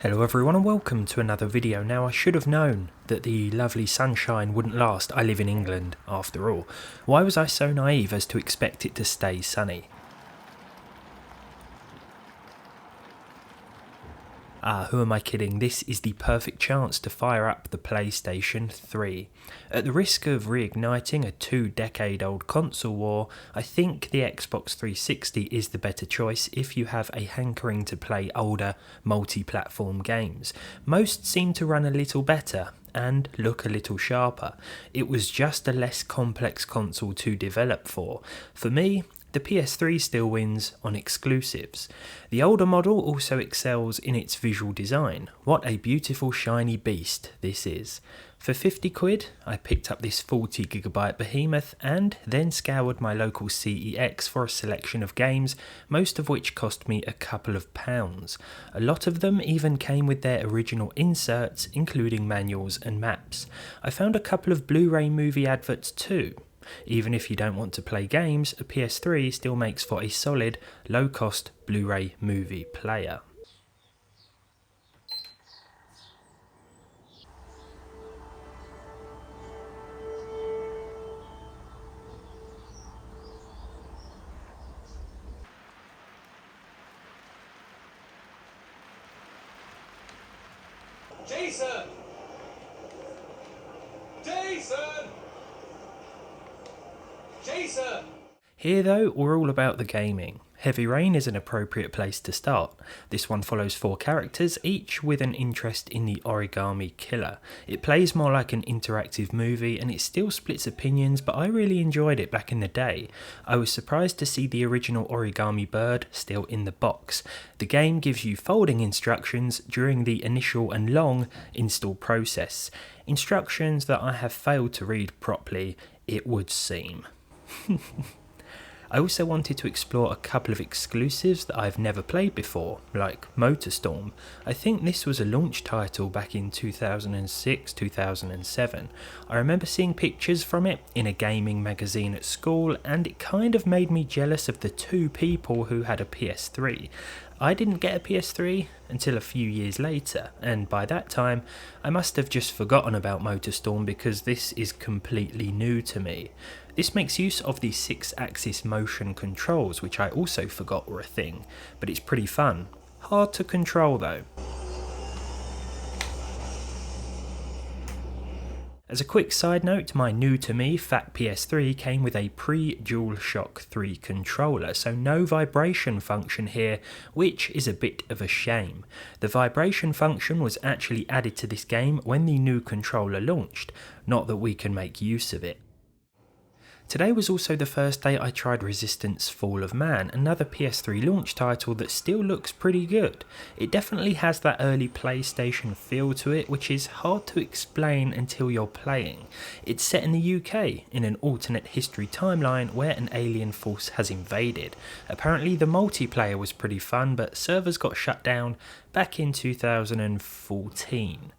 Hello everyone and welcome to another video. Now I should have known that the lovely sunshine wouldn't last. I live in England after all. Why was I so naive as to expect it to stay sunny? Who am I kidding? This is the perfect chance to fire up the PlayStation 3. At the risk of reigniting a 2-decade-old console war, I think the Xbox 360 is the better choice if you have a hankering to play older multi-platform games. Most seem to run a little better and look a little sharper. It was just a less complex console to develop for. For me, the PS3 still wins on exclusives. The older model also excels in its visual design. What a beautiful shiny beast this is. For 50 quid, I picked up this 40GB behemoth and then scoured my local CEX for a selection of games, most of which cost me a couple of pounds. A lot of them even came with their original inserts, including manuals and maps. I found a couple of Blu-ray movie adverts too. Even if you don't want to play games, a PS3 still makes for a solid, low-cost Blu-ray movie player. Jason! Jason! Jason! Here though, we're all about the gaming. Heavy Rain is an appropriate place to start. This one follows 4 characters, each with an interest in the origami killer. It plays more like an interactive movie and it still splits opinions, but I really enjoyed it back in the day. I was surprised to see the original origami bird still in the box. The game gives you folding instructions during the initial and long install process. Instructions that I have failed to read properly, it would seem. I also wanted to explore a couple of exclusives that I've never played before, like Motorstorm. I think this was a launch title back in 2006-2007. I remember seeing pictures from it in a gaming magazine at school, and it kind of made me jealous of the 2 people who had a PS3. I didn't get a PS3 until a few years later, and by that time I must have just forgotten about Motorstorm because this is completely new to me. This makes use of the 6-axis motion controls, which I also forgot were a thing, but it's pretty fun. Hard to control though. As a quick side note, my new-to-me fat PS3 came with a pre-DualShock 3 controller, so no vibration function here, which is a bit of a shame. The vibration function was actually added to this game when the new controller launched, not that we can make use of it. Today was also the first day I tried Resistance Fall of Man, another PS3 launch title that still looks pretty good. It definitely has that early PlayStation feel to it, which is hard to explain until you're playing. It's set in the UK, in an alternate history timeline where an alien force has invaded. Apparently the multiplayer was pretty fun, but servers got shut down back in 2014.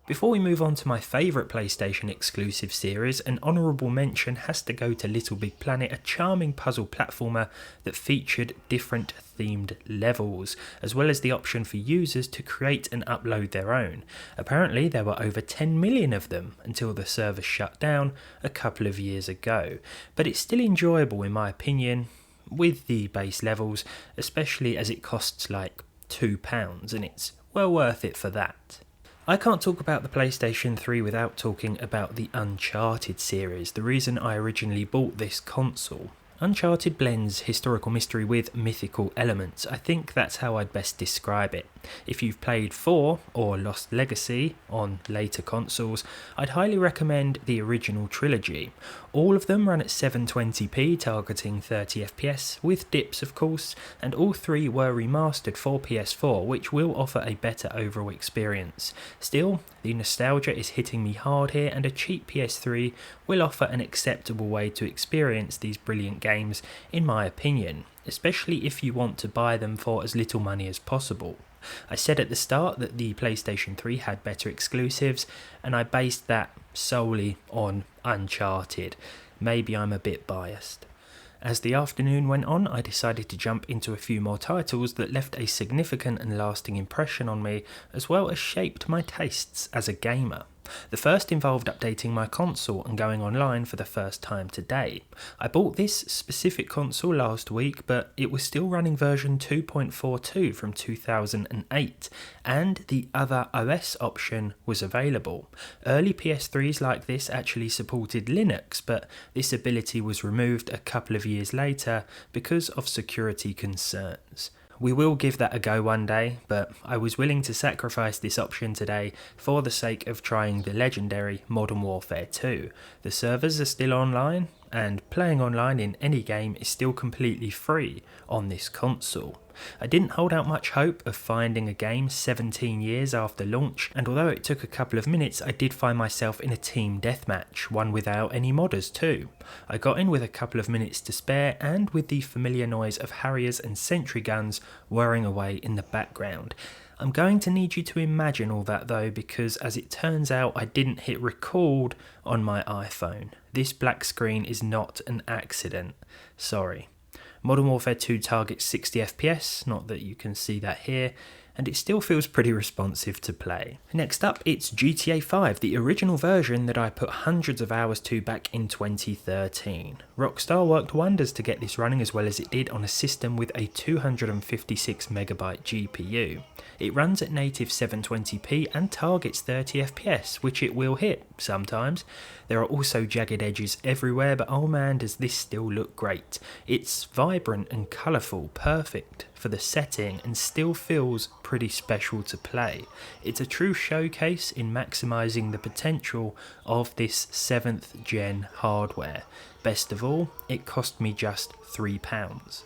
Before we move on to my favourite PlayStation exclusive series, an honourable mention has to go to Little Big Planet, a charming puzzle platformer that featured different themed levels, as well as the option for users to create and upload their own. Apparently there were over 10 million of them until the server shut down a couple of years ago, but it's still enjoyable in my opinion, with the base levels, especially as it costs like £2 and it's well worth it for that. I can't talk about the PlayStation 3 without talking about the Uncharted series, the reason I originally bought this console. Uncharted blends historical mystery with mythical elements. I think that's how I'd best describe it. If you've played 4 or Lost Legacy on later consoles, I'd highly recommend the original trilogy. All of them run at 720p targeting 30 FPS, with dips of course, and all 3 were remastered for PS4, which will offer a better overall experience. Still, the nostalgia is hitting me hard here, and a cheap PS3 will offer an acceptable way to experience these brilliant games in my opinion, especially if you want to buy them for as little money as possible. I said at the start that the PlayStation 3 had better exclusives, and I based that solely on Uncharted. Maybe I'm a bit biased. As the afternoon went on, I decided to jump into a few more titles that left a significant and lasting impression on me, as well as shaped my tastes as a gamer. The first involved updating my console and going online for the first time today. I bought this specific console last week, but it was still running version 2.42 from 2008, and the other OS option was available. Early PS3s like this actually supported Linux, but this ability was removed a couple of years later because of security concerns. We will give that a go one day, but I was willing to sacrifice this option today for the sake of trying the legendary Modern Warfare 2. The servers are still online, and playing online in any game is still completely free on this console. I didn't hold out much hope of finding a game 17 years after launch, and although it took a couple of minutes, I did find myself in a team deathmatch, one without any modders too. I got in with a couple of minutes to spare, and with the familiar noise of Harriers and sentry guns whirring away in the background. I'm going to need you to imagine all that though, because as it turns out I didn't hit record on my iPhone. This black screen is not an accident. Sorry. Modern Warfare 2 targets 60 FPS, not that you can see that here, and it still feels pretty responsive to play. Next up, it's GTA 5, the original version that I put hundreds of hours to back in 2013. Rockstar worked wonders to get this running as well as it did on a system with a 256MB GPU. It runs at native 720p and targets 30 FPS, which it will hit sometimes. There are also jagged edges everywhere, but oh man, does this still look great. It's vibrant and colourful, perfect for the setting, and still feels pretty special to play. It's a true showcase in maximising the potential of this 7th gen hardware. Best of all, it cost me just £3.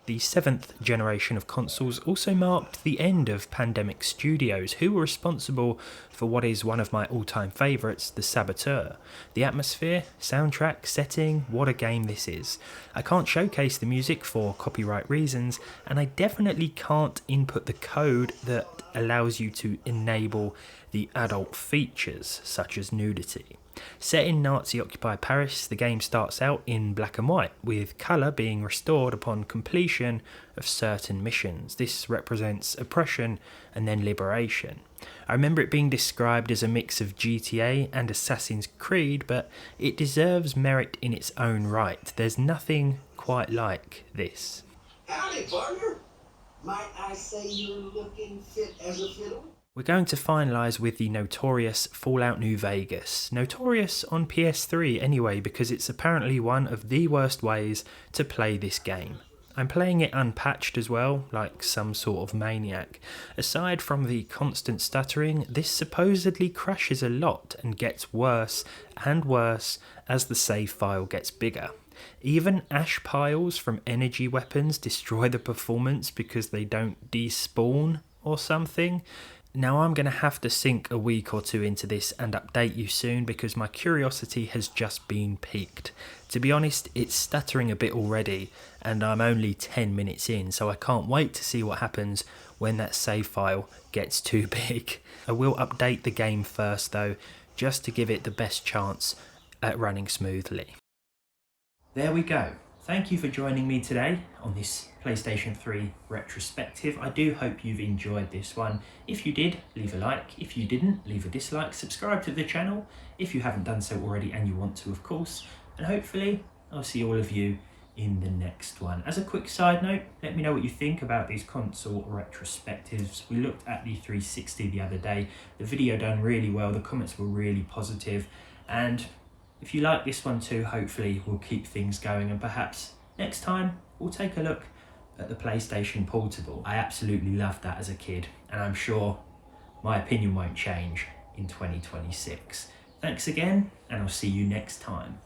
The 7th generation of consoles also marked the end of Pandemic Studios, who were responsible for what is one of my all-time favourites, the Saboteur. The atmosphere, soundtrack, setting, what a game this is. I can't showcase the music for copyright reasons, and I definitely can't input the code that allows you to enable the adult features, such as nudity. Set in Nazi-occupied Paris, the game starts out in black and white, with colour being restored upon completion of certain missions. This represents oppression and then liberation. I remember it being described as a mix of GTA and Assassin's Creed, but it deserves merit in its own right. There's nothing quite like this. Howdy, partner. Might I say you're looking fit as a fiddle? We're going to finalise with the notorious Fallout New Vegas. Notorious on PS3 anyway, because it's apparently one of the worst ways to play this game. I'm playing it unpatched as well, like some sort of maniac. Aside from the constant stuttering, this supposedly crashes a lot and gets worse and worse as the save file gets bigger. Even ash piles from energy weapons destroy the performance because they don't despawn or something. Now I'm going to have to sink a week or two into this and update you soon because my curiosity has just been piqued. To be honest, it's stuttering a bit already and I'm only 10 minutes in, so I can't wait to see what happens when that save file gets too big. I will update the game first though, just to give it the best chance at running smoothly. There we go. Thank you for joining me today on this PlayStation 3 retrospective. I do hope you've enjoyed this one. If you did, leave a like. If you didn't, leave a dislike. Subscribe to the channel if you haven't done so already and you want to, of course. And hopefully I'll see all of you in the next one. As a quick side note, let me know what you think about these console retrospectives. We looked at the 360 the other day. The video done really well. The comments were really positive. And if you like this one too, hopefully we'll keep things going, and perhaps next time we'll take a look at the PlayStation Portable. I absolutely loved that as a kid, and I'm sure my opinion won't change in 2026. Thanks again, and I'll see you next time.